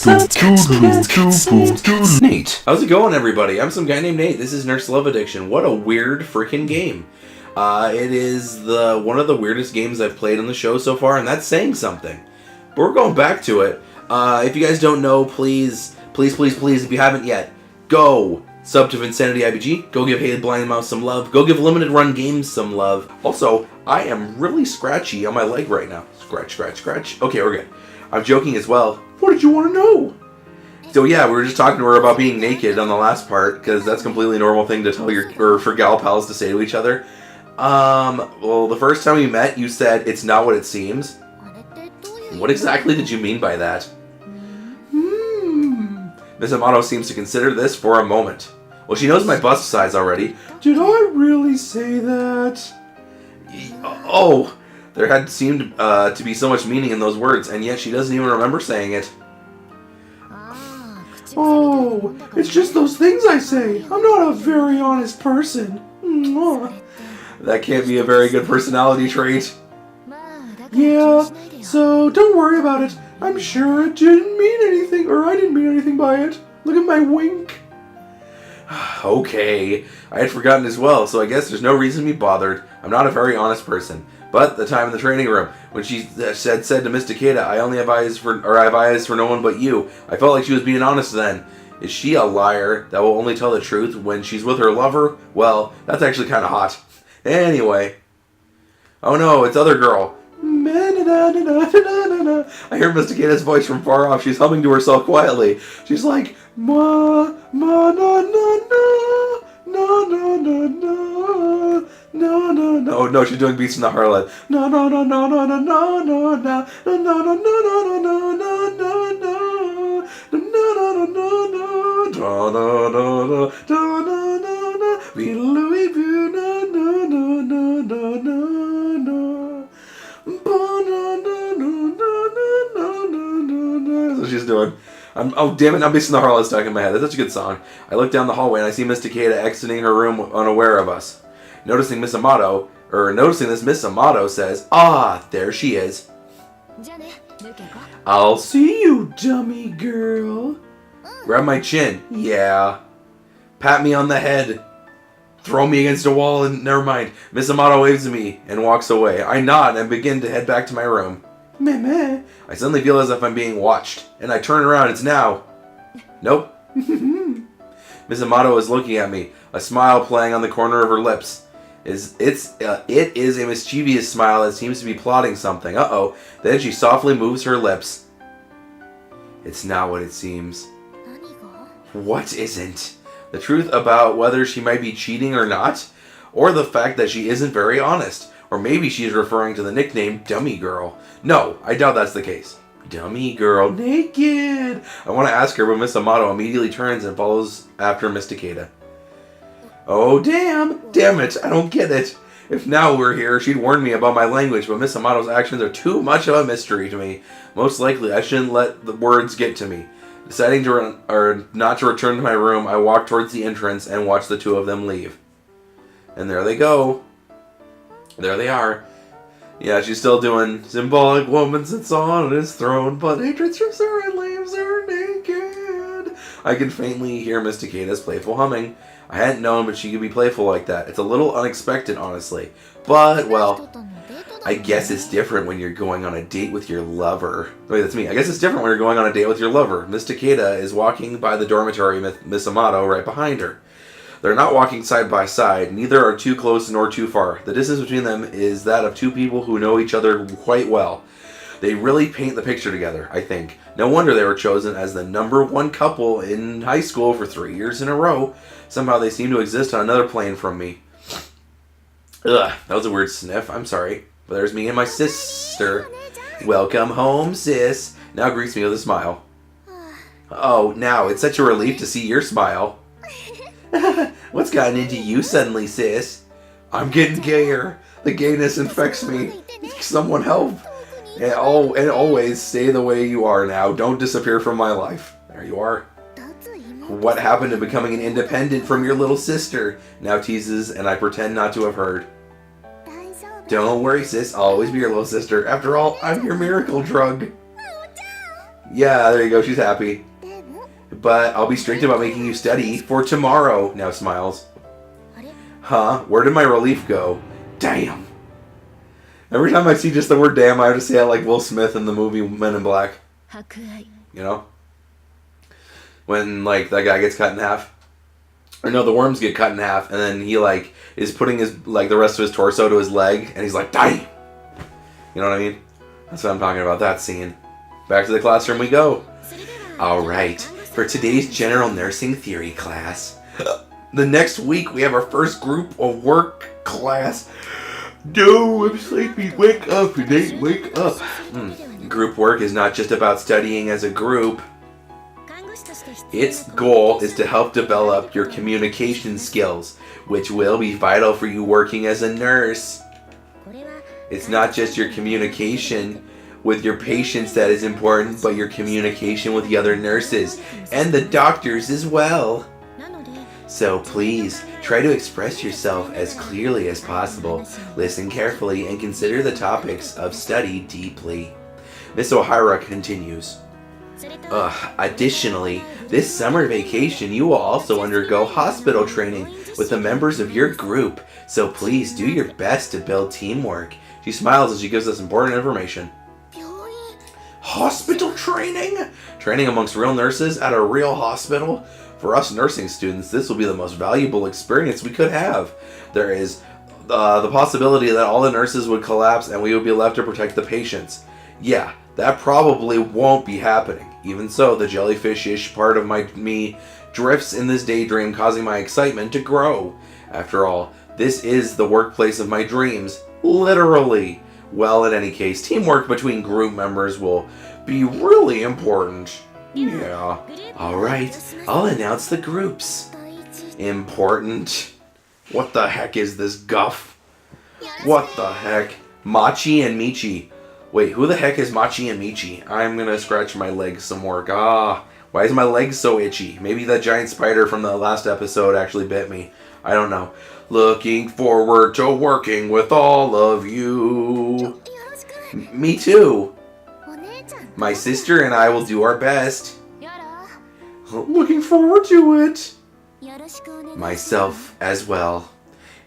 Nate. How's it going, everybody? I'm some guy named Nate. This is Nurse Love Addiction. What a weird freaking game. It is one of the weirdest games I've played on the show so far, and that's saying something. But we're going back to it. If you guys don't know, please, if you haven't yet, go sub to Vinsanity IBG. Go give Hey Blind Mouse some love. Go give Limited Run Games some love. Also, I am really scratchy on my leg right now. Scratch. Okay, we're good. I'm joking as well. What did you want to know? So yeah, we were just talking to her about being naked on the last part, because that's a completely normal thing to tell for gal pals to say to each other. Well, the first time we met, you said, it's not what it seems. What exactly did you mean by that? Miss Amato seems to consider this for a moment. Well, she knows my bust size already. Did I really say that? Oh, there had seemed to be so much meaning in those words, and yet she doesn't even remember saying it. Oh, it's just those things I say. I'm not a very honest person. That can't be a very good personality trait. Yeah, so don't worry about it. I'm sure it didn't mean anything, or I didn't mean anything by it. Look at my wink. Okay, I had forgotten as well, so I guess there's no reason to be bothered. I'm not a very honest person. But the time in the training room, when she said to Miss Takeda, I have eyes for no one but you, I felt like she was being honest then. Is she a liar that will only tell the truth when she's with her lover? Well, that's actually kind of hot. Anyway. Oh no, it's other girl. I hear Miss Takeda's voice from far off. She's humming to herself quietly. She's like, ma, na, na, na, na, na, na, na. No, no, no. Oh, no, she's doing Beats in the Harlot. No, no, no, no, no, no, no, no, no, no, no, no, no, no, no, no, no, no. No, no, no, no, no. Da, da, da, da, da, da, da, da. Be Louis Vuitton. No, no, no, no, no, no, no. That's what she's doing. Oh, damn it, I'm Beats in the Harlot stuck in my head. That's such a good song. I look down the hallway and I see Miss Takeda exiting her room unaware of us. Noticing this, Miss Amato says, ah, there she is. I'll see you, dummy girl. Grab my chin. Yeah. Pat me on the head. Throw me against a wall and never mind. Miss Amato waves at me and walks away. I nod and begin to head back to my room. Meh. I suddenly feel as if I'm being watched. And I turn around. It's now. Nope. Miss Amato is looking at me. A smile playing on the corner of her lips. It is a mischievous smile that seems to be plotting something. Uh-oh. Then she softly moves her lips. It's not what it seems. What isn't? The truth about whether she might be cheating or not? Or the fact that she isn't very honest? Or maybe she's referring to the nickname Dummy Girl. No, I doubt that's the case. Dummy Girl, naked! I want to ask her, but Miss Amato immediately turns and follows after Miss Takeda. Oh, damn it, I don't get it. If now were here, she'd warn me about my language, but Miss Amato's actions are too much of a mystery to me. Most likely, I shouldn't let the words get to me. Deciding not to return to my room, I walk towards the entrance and watch the two of them leave. And there they go. There they are. Yeah, she's still doing symbolic woman sits on his throne, but hatred strips her and leaves her naked. I can faintly hear Miss Takeda's playful humming. I hadn't known, but she could be playful like that. It's a little unexpected, honestly. But, well, I guess it's different when you're going on a date with your lover. Wait, that's me. I guess it's different when you're going on a date with your lover. Miss Takeda is walking by the dormitory with Miss Amato right behind her. They're not walking side by side. Neither are too close nor too far. The distance between them is that of two people who know each other quite well. They really paint the picture together, I think. No wonder they were chosen as the #1 couple in high school for 3 years in a row. Somehow they seem to exist on another plane from me. Ugh, that was a weird sniff. I'm sorry. But there's me and my sister. Welcome home, sis. Now greets me with a smile. Oh, now, it's such a relief to see your smile. What's gotten into you suddenly, sis? I'm getting gayer. The gayness infects me. Someone help. And always stay the way you are now. Don't disappear from my life. There you are. What happened to becoming an independent from your little sister? Now teases, and I pretend not to have heard. Don't worry, sis. I'll always be your little sister. After all, I'm your miracle drug. Yeah, there you go. She's happy. But I'll be strict about making you study for tomorrow. Now smiles. Huh? Where did my relief go? Damn. Every time I see just the word damn, I have to say it like Will Smith in the movie Men in Black. You know? When, like, that guy gets cut in half. Or no, the worms get cut in half, and then he, like, is putting his, like, the rest of his torso to his leg, and he's like, damn! You know what I mean? That's what I'm talking about, that scene. Back to the classroom we go. Alright, for today's general nursing theory class. The next week we have our first group of work class. No, I'm sleepy. Wake up, Nate, wake up. Group work is not just about studying as a group. Its goal is to help develop your communication skills, which will be vital for you working as a nurse. It's not just your communication with your patients that is important, but your communication with the other nurses and the doctors as well. So please, try to express yourself as clearly as possible, listen carefully, and consider the topics of study deeply. Miss O'Hara continues. Additionally, this summer vacation you will also undergo hospital training with the members of your group, so please do your best to build teamwork. She smiles as she gives us important information. Hospital training? Training amongst real nurses at a real hospital? For us nursing students, this will be the most valuable experience we could have. There is the possibility that all the nurses would collapse and we would be left to protect the patients. Yeah, that probably won't be happening. Even so, the jellyfish-ish part of me drifts in this daydream, causing my excitement to grow. After all, this is the workplace of my dreams. Literally. Well, in any case, teamwork between group members will be really important. Yeah. Alright, I'll announce the groups. Important? What the heck is this guff? What the heck? Machi and Michi. Wait, who the heck is Machi and Michi? I'm gonna scratch my legs some more. Why is my leg so itchy? Maybe that giant spider from the last episode actually bit me. I don't know. Looking forward to working with all of you. Me too. My sister and I will do our best. Looking forward to it. Myself as well.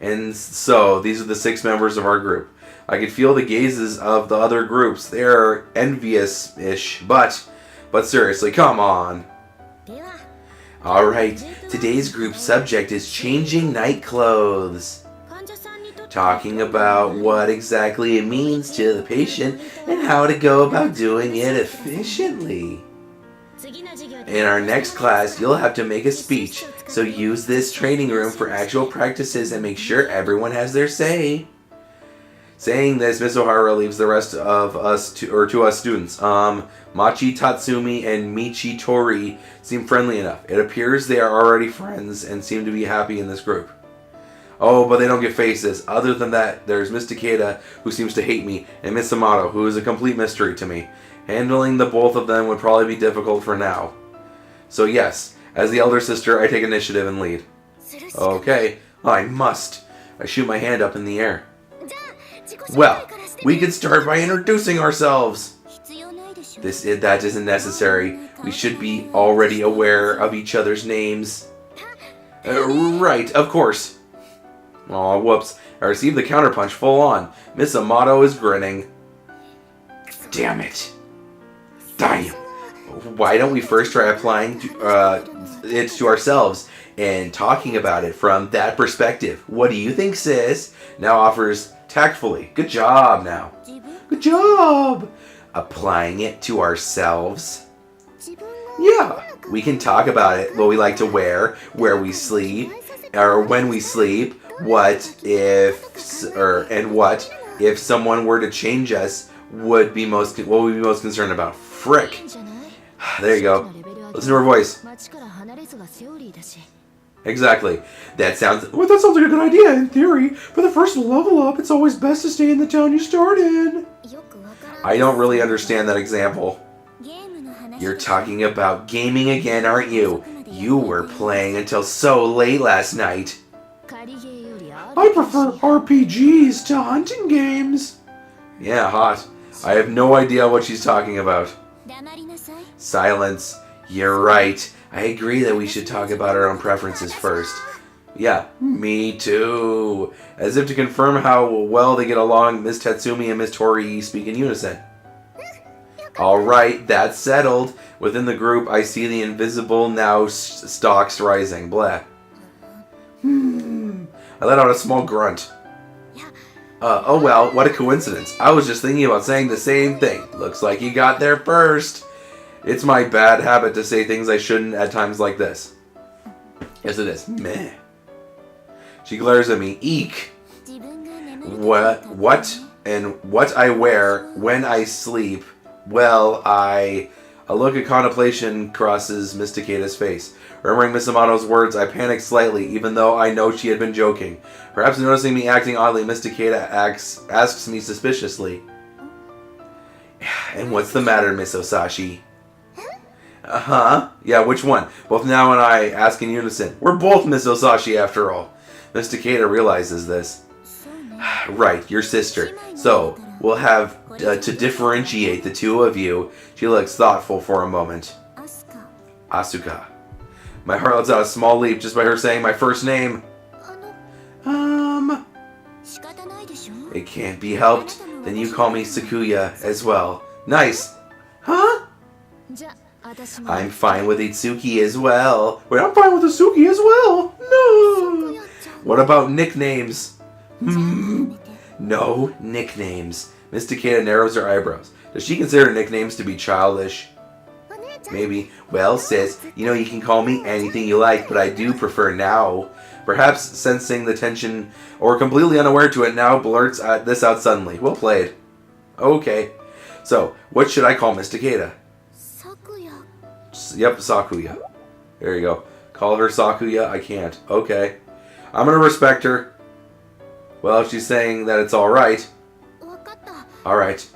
And so, these are the 6 members of our group. I could feel the gazes of the other groups. They're envious-ish, but seriously, come on. Alright, today's group subject is changing night clothes. Talking about what exactly it means to the patient and how to go about doing it efficiently. In our next class, you'll have to make a speech, so use this training room for actual practices and make sure everyone has their say. Saying this, Miss O'Hara leaves the rest of us to us students. Machi Tatsumi and Michi Tori seem friendly enough. It appears they are already friends and seem to be happy in this group. Oh, but they don't get faces. Other than that, there's Miss Takeda, who seems to hate me, and Miss Amato, who is a complete mystery to me. Handling the both of them would probably be difficult for now. So yes, as the elder sister, I take initiative and lead. Okay, I must. I shoot my hand up in the air. Well, we can start by introducing ourselves. That isn't necessary. We should be already aware of each other's names. Right, of course. Aw, whoops. I received the counterpunch full on. Miss Amato is grinning. Damn it. Damn. Why don't we first try applying it to ourselves and talking about it from that perspective? What do you think, sis? Now offers tactfully. Good job now. Good job. Applying it to ourselves. Yeah, we can talk about it, what we like to wear, where we sleep, or when we sleep, what if someone were to change us, what would we be most concerned about? Frick. There you go. Listen to her voice. Exactly. That sounds like a good idea in theory. For the first level up, it's always best to stay in the town you start in. I don't really understand that example. You're talking about gaming again, aren't you? You were playing until so late last night. I prefer RPGs to hunting games. Yeah, hot. I have no idea what she's talking about. Silence. You're right. I agree that we should talk about our own preferences first. Yeah, me too. As if to confirm how well they get along, Miss Tatsumi and Miss Tori speak in unison. Alright, that's settled. Within the group, I see the invisible now stalks rising. Blah. I let out a small grunt. Oh well, what a coincidence. I was just thinking about saying the same thing. Looks like you got there first. It's my bad habit to say things I shouldn't at times like this. Yes, it is. Meh. She glares at me. Eek. What? And what I wear when I sleep. Well, A look of contemplation crosses Miss Takeda's face. Remembering Miss Amato's words, I panicked slightly, even though I know she had been joking. Perhaps noticing me acting oddly, Miss Takeda asks me suspiciously. And what's the matter, Miss Osashi? Uh-huh. Yeah, which one? Both now and I ask in unison. We're both Miss Osashi, after all. Miss Takeda realizes this. Right, your sister. So, we'll have to differentiate the two of you. She looks thoughtful for a moment. Asuka. My heart lets out a small leap just by her saying my first name. It can't be helped. Then you call me Sakuya as well. Nice. Huh? I'm fine with Itsuki as well. Wait, I'm fine with Itsuki as well. No. What about nicknames? No nicknames. Miss Takeda narrows her eyebrows. Does she consider nicknames to be childish? Maybe. Well, sis, you know you can call me anything you like, but I do prefer now. Perhaps sensing the tension, or completely unaware to it, now blurts this out suddenly. Well played. Okay. So, what should I call Miss Takeda? Yep, Sakuya. There you go. Call her Sakuya? I can't. Okay. I'm gonna respect her. Well, if she's saying that it's alright. Alright.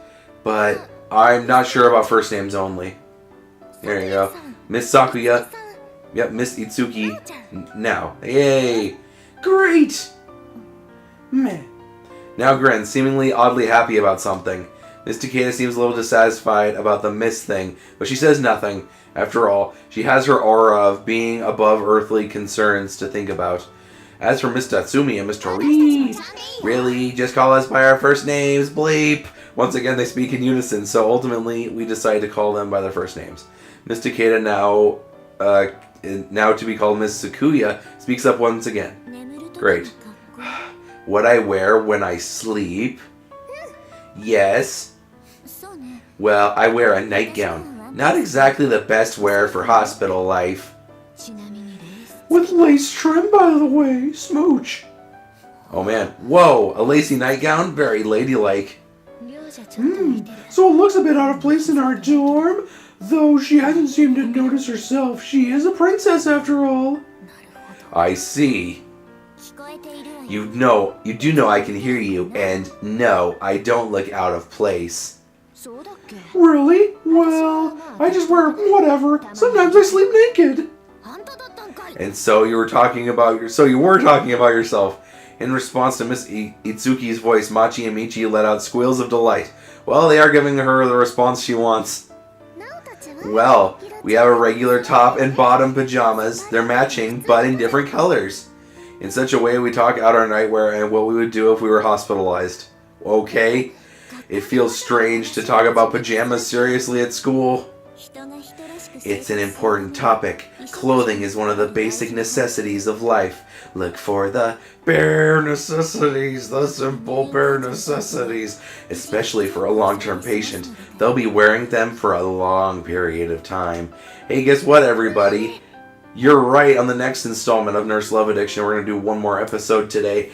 But I'm not sure about first names only. There you go. Miss Sakuya. Yep, Miss Itsuki. Now. Yay! Great! Meh. Now grins, seemingly oddly happy about something. Miss Takeda seems a little dissatisfied about the Miss thing, but she says nothing. After all, she has her aura of being above earthly concerns to think about. As for Miss Tatsumi and Miss Tori, really, just call us by our first names, bleep. Once again, they speak in unison, so ultimately, we decide to call them by their first names. Miss Takeda, now to be called Miss Sakuya, speaks up once again. Great. What I wear when I sleep? Yes. Well, I wear a nightgown. Not exactly the best wear for hospital life. With lace trim, by the way. Smooch. Oh man. Whoa, a lacy nightgown? Very ladylike. So it looks a bit out of place in our dorm. Though she hasn't seemed to notice herself. She is a princess after all. I see. You do know I can hear you, and no, I don't look out of place. Really? Well, I just wear whatever. Sometimes I sleep naked. And so you were talking about yourself. In response to Miss Itsuki's voice, Machi and Michi let out squeals of delight. Well, they are giving her the response she wants. Well, we have a regular top and bottom pajamas. They're matching, but in different colors. In such a way, we talk out our nightwear and what we would do if we were hospitalized. Okay? It feels strange to talk about pajamas seriously at school. It's an important topic. Clothing is one of the basic necessities of life. Look for the bare necessities, the simple bare necessities. Especially for a long-term patient. They'll be wearing them for a long period of time. Hey, guess what, everybody? You're right. On the next installment of Nurse Love Addiction, we're going to do one more episode today.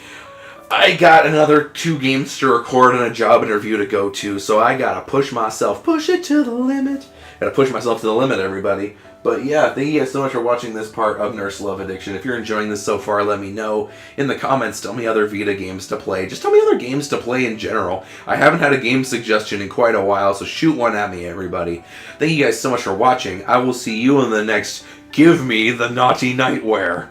I got another 2 games to record and a job interview to go to, so I gotta push myself. Push it to the limit. Gotta push myself to the limit, everybody. But yeah, thank you guys so much for watching this part of Nurse Love Addiction. If you're enjoying this so far, let me know in the comments. Tell me other Vita games to play. Just tell me other games to play in general. I haven't had a game suggestion in quite a while, so shoot one at me, everybody. Thank you guys so much for watching. I will see you in the next Give Me the Naughty Nightwear.